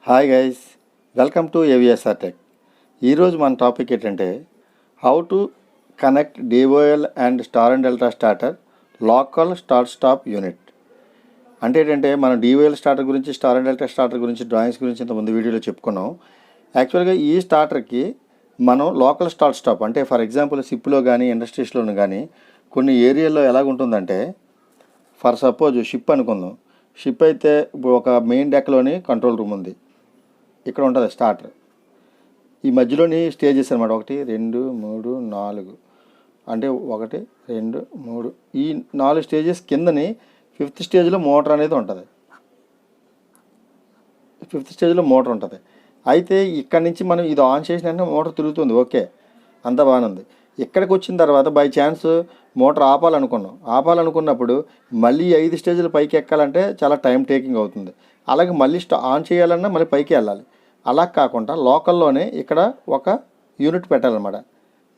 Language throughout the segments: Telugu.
Hi guys, welcome to AVSR tech. ఈరోజు మన టాపిక్ ఏంటంటే how to connect DOL and star and delta starter local start stop unit. అంటే ఏంటంటే మనం డిఓఎల్ స్టార్టర్ గురించి, స్టార్ అండ్ డెల్టా స్టార్టర్ గురించి, డ్రాయింగ్స్ గురించి ఇంతకుముందు వీడియోలో చెప్పుకున్నాం. యాక్చువల్గా ఈ స్టార్టర్కి మనం లోకల్ స్టార్ట్ స్టాప్ అంటే ఫర్ ఎగ్జాంపుల్ షిప్లో కానీ ఇండస్ట్రీస్లోనూ కానీ కొన్ని ఏరియాల్లో ఎలాగుంటుందంటే, ఫర్ సపోజ్ షిప్ అనుకుందాం. షిప్ అయితే ఒక మెయిన్ డెక్లోని కంట్రోల్ రూమ్ ఉంది, ఇక్కడ ఉంటుంది స్టార్టర్. ఈ మధ్యలోని స్టేజెస్ అనమాట, 1 2 3 4 అంటే 1 2 3 ఈ 4 స్టేజెస్ కిందని 5th స్టేజ్లో మోటార్ అనేది ఉంటుంది. 5th స్టేజ్లో మోటార్ ఉంటుంది. అయితే ఇక్కడ నుంచి మనం ఇది ఆన్ చేసిన వెంటనే మోటార్ తిరుగుతుంది, ఓకే, అంతా బాగానే ఉంది. ఇక్కడికి వచ్చిన తర్వాత బై ఛాన్స్ మోటార్ ఆపాలనుకున్నప్పుడు మళ్ళీ 5 స్టేజ్లు పైకి ఎక్కాలంటే చాలా టైం టేకింగ్ అవుతుంది. అలాగే మళ్ళీ ఆన్ చేయాలన్నా మళ్ళీ పైకి వెళ్ళాలి. అలా కాకుండా లోకల్లోనే ఇక్కడ ఒక యూనిట్ పెట్టాలన్నమాట.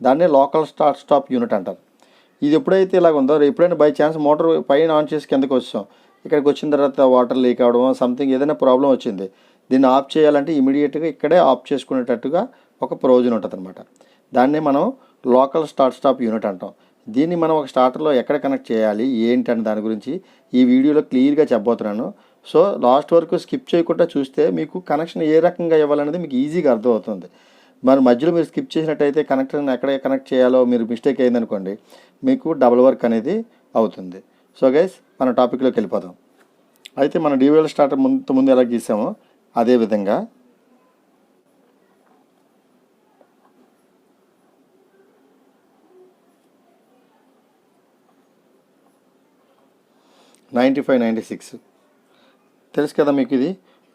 దాన్నే లోకల్ స్టార్ట్ స్టాప్ యూనిట్ అంటారు. ఇది ఎప్పుడైతే ఇలాగ ఉందో, ఎప్పుడైనా బై ఛాన్స్ మోటార్ పైన ఆన్ చేసి కిందకి వచ్చాం, ఇక్కడికి వచ్చిన తర్వాత వాటర్ లీక్ అవ్వడం, సంథింగ్ ఏదైనా ప్రాబ్లం వచ్చింది, దీన్ని ఆఫ్ చేయాలంటే ఇమీడియట్గా ఇక్కడే ఆఫ్ చేసుకునేటట్టుగా ఒక ప్రొవిజన్ ఉంటుంది అనమాట. దాన్నే మనం లోకల్ స్టార్ట్ స్టాప్ యూనిట్ అంటాం. దీన్ని మనం ఒక స్టార్టర్లో ఎక్కడ కనెక్ట్ చేయాలి ఏంటి అని దాని గురించి ఈ వీడియోలో క్లియర్గా చెప్పబోతున్నాను. సో లాస్ట్ వరకు స్కిప్ చేయకుండా చూస్తే మీకు కనెక్షన్ ఏ రకంగా ఇవ్వాలనేది మీకు ఈజీగా అర్థమవుతుంది. మరి మధ్యలో మీరు స్కిప్ చేసినట్టయితే కనెక్షన్ ఎక్కడ కనెక్ట్ చేయాలో మీరు మిస్టేక్ అయిందనుకోండి, మీకు డబుల్ వర్క్ అనేది అవుతుంది. సో గైస్, మన టాపిక్లోకి వెళ్ళిపోదాం. అయితే మన డివైఎల్ స్టార్టర్ ముందు ఎలా గీసామో అదేవిధంగా $95.96 తెలుసు కదా మీకు. ఇది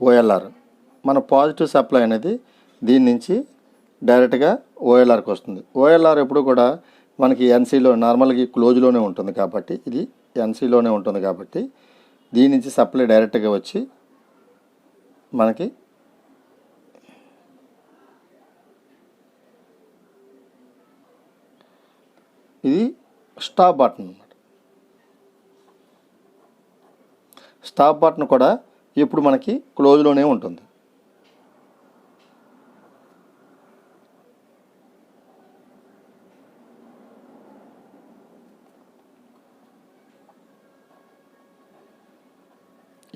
ఓఎల్ఆర్. మన పాజిటివ్ సప్లై అనేది దీని నుంచి డైరెక్ట్గా ఓఎల్ఆర్కి వస్తుంది. ఓఎల్ఆర్ ఎప్పుడు కూడా మనకి ఎన్సీలో నార్మల్గా క్లోజ్లోనే ఉంటుంది కాబట్టి, ఇది ఎన్సీలోనే ఉంటుంది కాబట్టి దీని నుంచి సప్లై డైరెక్ట్గా వచ్చి మనకి ఇది స్టాప్ బటన్ అన్నమాట. స్టాప్ బటన్ కూడా ఇప్పుడు మనకి క్లోజ్లోనే ఉంటుంది.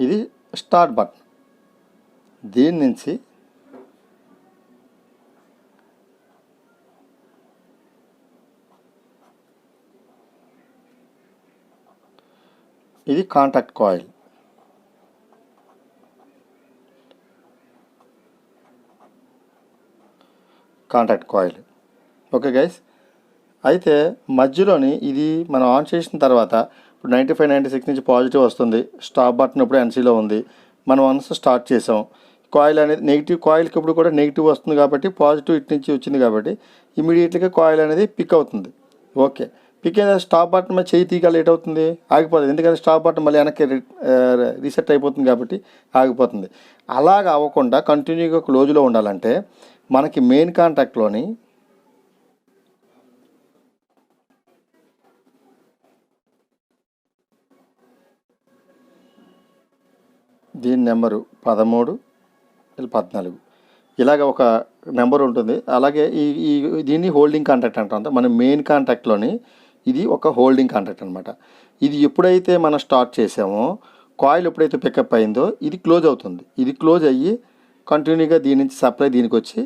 ఇది స్టార్ట్ బటన్. దీని నుంచి ఇది కాంటాక్ట్ కాయిల్. ఓకే గైస్, అయితే మధ్యలోని ఇది మనం ఆన్ చేసిన తర్వాత ఇప్పుడు 95.96 నుంచి పాజిటివ్ వస్తుంది. స్టాప్ బటన్ ఇప్పుడు ఎన్సీలో ఉంది. మనం వన్స్ స్టార్ట్ చేసాం. కాయిల్ అనేది నెగిటివ్, కాయిల్కి ఇప్పుడు కూడా నెగిటివ్ వస్తుంది కాబట్టి పాజిటివ్ ఇటు నుంచి వచ్చింది కాబట్టి ఇమీడియట్గా కాయిల్ అనేది పిక్ అవుతుంది. ఓకే, పిక్ అయిన స్టాప్ బటన్ మీద చేయి తీగ లేట్ అవుతుంది, ఆగిపోతుంది. ఎందుకంటే స్టాప్ బటన్ మళ్ళీ వెనక్కి రీసెట్ అయిపోతుంది కాబట్టి ఆగిపోతుంది. అలాగ అవ్వకుండా కంటిన్యూగా క్లోజ్లో ఉండాలంటే మనకి మెయిన్ కాంటాక్ట్లోని దీని నెంబరు 13 14 ఇలాగ ఒక నెంబర్ ఉంటుంది. అలాగే ఈ దీన్ని హోల్డింగ్ కాంటాక్ట్ అంటాం. మన మెయిన్ కాంటాక్ట్లోని ఇది ఒక హోల్డింగ్ కాంటాక్ట్ అనమాట. ఇది ఎప్పుడైతే మనం స్టార్ట్ చేసామో, కాయిల్ ఎప్పుడైతే పికప్ అయిందో ఇది క్లోజ్ అవుతుంది. ఇది క్లోజ్ అయ్యి కంటిన్యూగా దీని నుంచి సప్లై దీనికి వచ్చి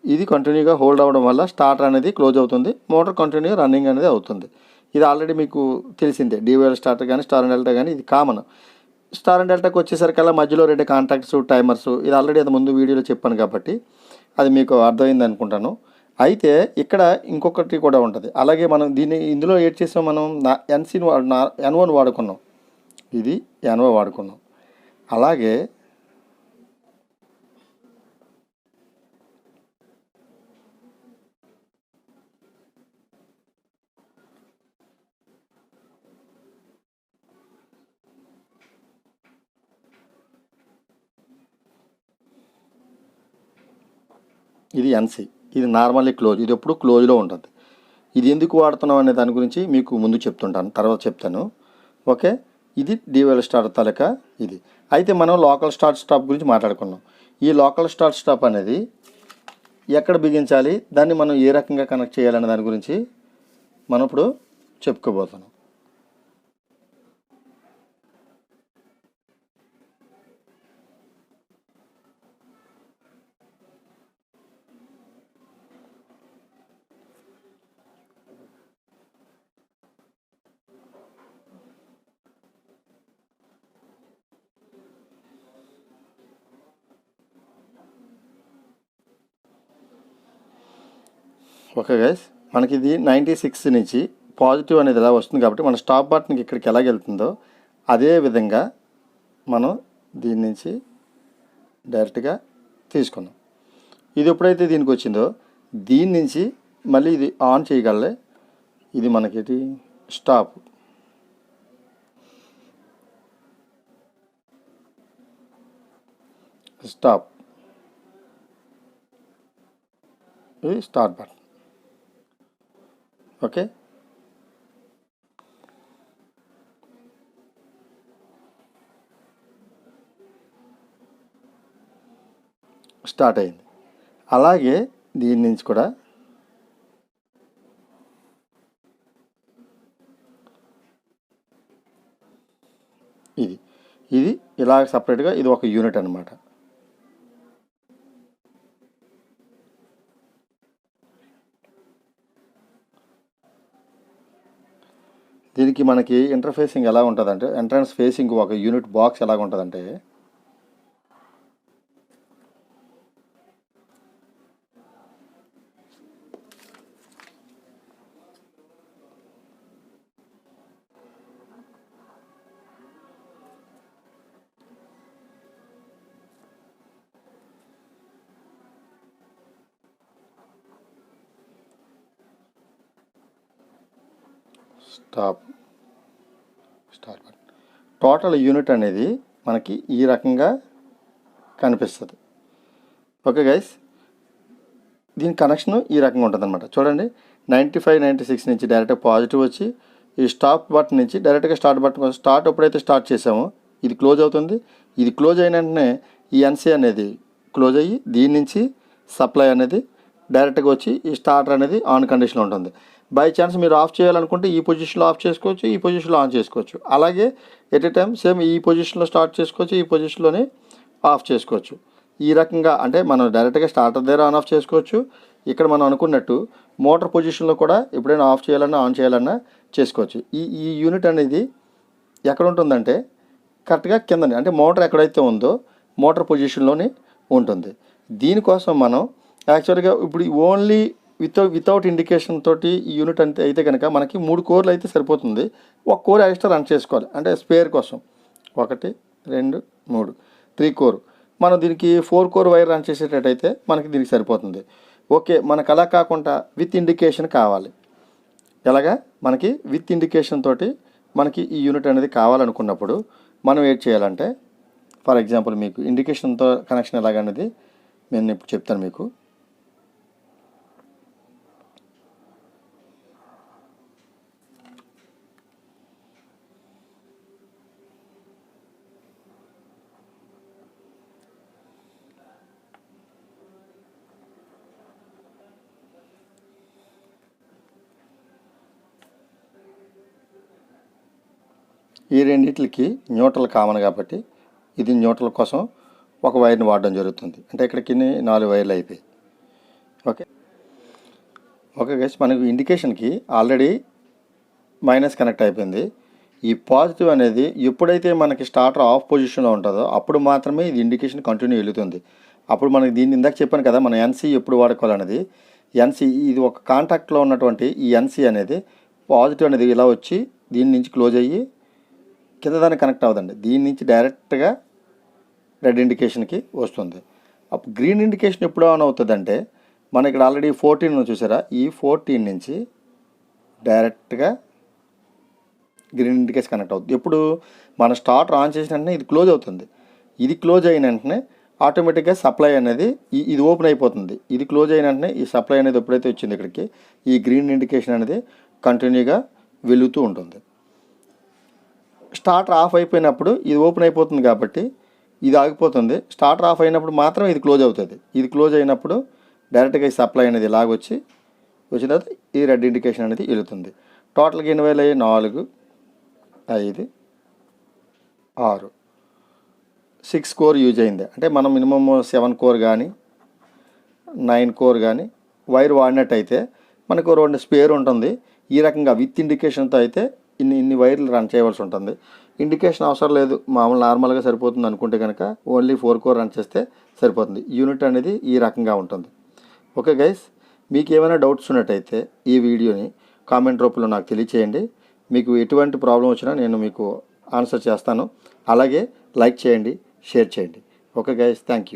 ఇది కంటిన్యూగా హోల్డ్ అవ్వడం వల్ల స్టార్టర్ అనేది క్లోజ్ అవుతుంది, మోటార్ కంటిన్యూగా రన్నింగ్ అనేది అవుతుంది. ఇది ఆల్రెడీ మీకు తెలిసిందే. డివైఎల్ స్టార్టర్ కానీ స్టార్ అండ్ డెల్టా కానీ ఇది కామన్. స్టార్ అండ్ డెల్టాకి వచ్చేసరికల్లా మధ్యలో 2 కాంటాక్ట్స్, టైమర్స్, ఇది ఆల్రెడీ అది ముందు వీడియోలో చెప్పాను కాబట్టి అది మీకు అర్థమైంది అనుకుంటాను. అయితే ఇక్కడ ఇంకొకటి కూడా ఉంటుంది. అలాగే మనం ఇందులో ఏడ్ చేసాం, మనం N1 వాడుకున్నాం, ఇది NO వాడుకున్నాం. అలాగే ఇది NC, ఇది నార్మల్లీ క్లోజ్. ఇది ఎప్పుడు క్లోజ్లో ఉంటుంది. ఇది ఎందుకు వాడుతున్నాం అనే దాని గురించి మీకు ముందు చెప్తుంటాను, తర్వాత చెప్తాను. ఓకే, ఇది డివైఎల్ స్టార్టర్ తాలూకా ఇది. అయితే మనం లోకల్ స్టార్ట్ స్టాప్ గురించి మాట్లాడుకున్నాం. ఈ లోకల్ స్టార్ట్ స్టాప్ అనేది ఎక్కడ బిగించాలి, దాన్ని మనం ఏ రకంగా కనెక్ట్ చేయాలనే దాని గురించి మనం ఇప్పుడు చెప్పుకోబోతున్నాం. ఓకే గైస్, మనకి ఇది 96 నుంచి పాజిటివ్ అనేది ఎలా వస్తుంది కాబట్టి మన స్టాప్ బటన్కి ఇక్కడికి ఎలాగ వెళ్తుందో అదే విధంగా మనం దీని నుంచి డైరెక్ట్గా తీసుకున్నాం. ఇది ఎప్పుడైతే దీనికి వచ్చిందో దీని నుంచి మళ్ళీ ఇది ఆన్ చేయగలలే. ఇది మనకి స్టాప్, స్టాప్, ఇది స్టార్ట్ బటన్. ఓకే, స్టార్ట్ అయింది. అలాగే దీని నుంచి కూడా ఇది ఇలా సపరేట్గా ఇది ఒక యూనిట్ అన్నమాట. దీనికి మనకి ఇంటర్ఫేసింగ్ ఎలా ఉంటుందంటే, ఎంట్రన్స్ ఫేసింగ్ ఒక యూనిట్ బాక్స్ ఎలాగ ఉంటుందంటే, స్టార్ట్ బటన్. టోటల్ యూనిట్ అనేది మనకి ఈ రకంగా కనిపిస్తుంది. ఓకే గైస్, దీని కనెక్షన్ ఈ రకంగా ఉంటుంది అనమాట. చూడండి, 95, 96 నుంచి డైరెక్ట్గా పాజిటివ్ వచ్చి ఈ స్టాప్ బటన్ నుంచి డైరెక్ట్గా స్టార్ట్ బటన్. స్టార్ట్ ఎప్పుడైతే స్టార్ట్ చేసామో ఇది క్లోజ్ అవుతుంది. ఇది క్లోజ్ అయిన వెంటనే ఈ ఎన్సీ అనేది క్లోజ్ అయ్యి దీని నుంచి సప్లై అనేది డైరెక్ట్గా వచ్చి ఈ స్టార్టర్ అనేది ఆన్ కండిషన్లో ఉంటుంది. బై ఛాన్స్ మీరు ఆఫ్ చేయాలనుకుంటే ఈ పొజిషన్లో ఆఫ్ చేసుకోవచ్చు, ఈ పొజిషన్లో ఆన్ చేసుకోవచ్చు. అలాగే ఎట్ ఏ టైం సేమ్ ఈ పొజిషన్లో స్టార్ట్ చేసుకోవచ్చు, ఈ పొజిషన్లోనే ఆఫ్ చేసుకోవచ్చు. ఈ రకంగా అంటే మనం డైరెక్ట్గా స్టార్టర్ దగ్గర ఆన్ ఆఫ్ చేసుకోవచ్చు. ఇక్కడ మనం అనుకున్నట్టు మోటార్ పొజిషన్లో కూడా ఎప్పుడైనా ఆఫ్ చేయాలన్నా ఆన్ చేయాలన్నా చేసుకోవచ్చు. ఈ యూనిట్ అనేది ఎక్కడ ఉంటుందంటే కరెక్ట్గా కిందని, అంటే మోటార్ ఎక్కడైతే ఉందో మోటార్ పొజిషన్లోనే ఉంటుంది. దీనికోసం మనం యాక్చువల్గా ఇప్పుడు ఓన్లీ వితౌట్ ఇండికేషన్ తోటి ఈ యూనిట్ అంతే అయితే కనుక మనకి 3 కోర్లు అయితే సరిపోతుంది. ఒక కోర్ ఎక్స్ట్రా రన్ చేసుకోవాలి, అంటే స్పేర్ కోసం 1, 2, 3, 3 కోర్. మనం దీనికి 4 కోర్ వైర్ రన్ చేసేటట్టయితే మనకి దీనికి సరిపోతుంది. ఓకే, మనకు అలా కాకుండా విత్ ఇండికేషన్ కావాలి. ఎలాగా మనకి విత్ ఇండికేషన్ తోటి మనకి ఈ యూనిట్ అనేది కావాలనుకున్నప్పుడు మనం ఏం చేయాలంటే, ఫర్ ఎగ్జాంపుల్ మీకు ఇండికేషన్తో కనెక్షన్ ఎలాగనేది నేను ఇప్పుడు చెప్తాను మీకు. ఈ రెండింటికి న్యూట్రల్ కామన్ కాబట్టి ఇది న్యూట్రల్ కోసం ఒక వైర్ని వాడడం జరుగుతుంది. అంటే ఇక్కడికి 4 వైర్లు అయిపోయి. ఓకే గైస్, మనకు ఇండికేషన్కి ఆల్రెడీ మైనస్ కనెక్ట్ అయిపోయింది. ఈ పాజిటివ్ అనేది ఎప్పుడైతే మనకి స్టార్టర్ ఆఫ్ పొజిషన్లో ఉంటుందో అప్పుడు మాత్రమే ఇది ఇండికేషన్ కంటిన్యూ వెళుతుంది. అప్పుడు మనకి దీన్ని ఇందాక చెప్పాను కదా, మన ఎన్సీ ఎప్పుడు వాడుకోవాలనేది. ఎన్సీ ఇది ఒక కాంటాక్ట్లో ఉన్నటువంటి ఈ ఎన్సీ అనేది పాజిటివ్ అనేది ఇలా వచ్చి దీని నుంచి క్లోజ్ అయ్యి కింద దానికి కనెక్ట్ అవ్వదండి. దీని నుంచి డైరెక్ట్గా రెడ్ ఇండికేషన్కి వస్తుంది. అప్పుడు గ్రీన్ ఇండికేషన్ ఎప్పుడు ఆన్ అవుతుందంటే మన ఇక్కడ ఆల్రెడీ 14 చూసారా, ఈ 14 నుంచి డైరెక్ట్గా గ్రీన్ ఇండికేషన్ కనెక్ట్ అవుతుంది. ఎప్పుడు మన స్టార్టర్ ఆన్ చేసిన వెంటనే ఇది క్లోజ్ అవుతుంది. ఇది క్లోజ్ అయిన వెంటనే ఆటోమేటిక్గా సప్లై అనేది ఇది ఓపెన్ అయిపోతుంది. ఇది క్లోజ్ అయిన వెంటనే ఈ సప్లై అనేది ఎప్పుడైతే వచ్చింది ఇక్కడికి ఈ గ్రీన్ ఇండికేషన్ అనేది కంటిన్యూగా వెలుగుతూ ఉంటుంది. స్టార్టర్ ఆఫ్ అయిపోయినప్పుడు ఇది ఓపెన్ అయిపోతుంది కాబట్టి ఇది ఆగిపోతుంది. స్టార్టర్ ఆఫ్ అయినప్పుడు మాత్రం ఇది క్లోజ్ అవుతుంది. ఇది క్లోజ్ అయినప్పుడు డైరెక్ట్గా ఈ సప్లై అనేది ఇలాగొచ్చి వచ్చిన తర్వాత ఈ రెడ్ ఇండికేషన్ అనేది వెళుతుంది. టోటల్గా ఎన్ని వైర్లు అయ్యాయి? 4, 5, 6, 6 కోర్ యూజ్ అయింది. అంటే మనం మినిమమ్ 7 కోర్ కానీ 9 కోర్ కానీ వైర్ వాడినట్టయితే మనకు 2 స్పేర్ ఉంటుంది. ఈ రకంగా విత్ ఇండికేషన్తో అయితే ఇన్ని వైర్లు రన్ చేయవలసి ఉంటుంది. ఇండికేషన్ అవసరం లేదు, మామూలు నార్మల్గా సరిపోతుంది అనుకుంటే కనుక ఓన్లీ 4 కోర్ రన్ చేస్తే సరిపోతుంది. యూనిట్ అనేది ఈ రకంగా ఉంటుంది. ఓకే గైస్, మీకు ఏమైనా డౌట్స్ ఉన్నట్టయితే ఈ వీడియోని కామెంట్ రూపంలో నాకు తెలియచేయండి. మీకు ఎటువంటి ప్రాబ్లం వచ్చినా నేను మీకు ఆన్సర్ చేస్తాను. అలాగే లైక్ చేయండి, షేర్ చేయండి. Okay guys, thank you.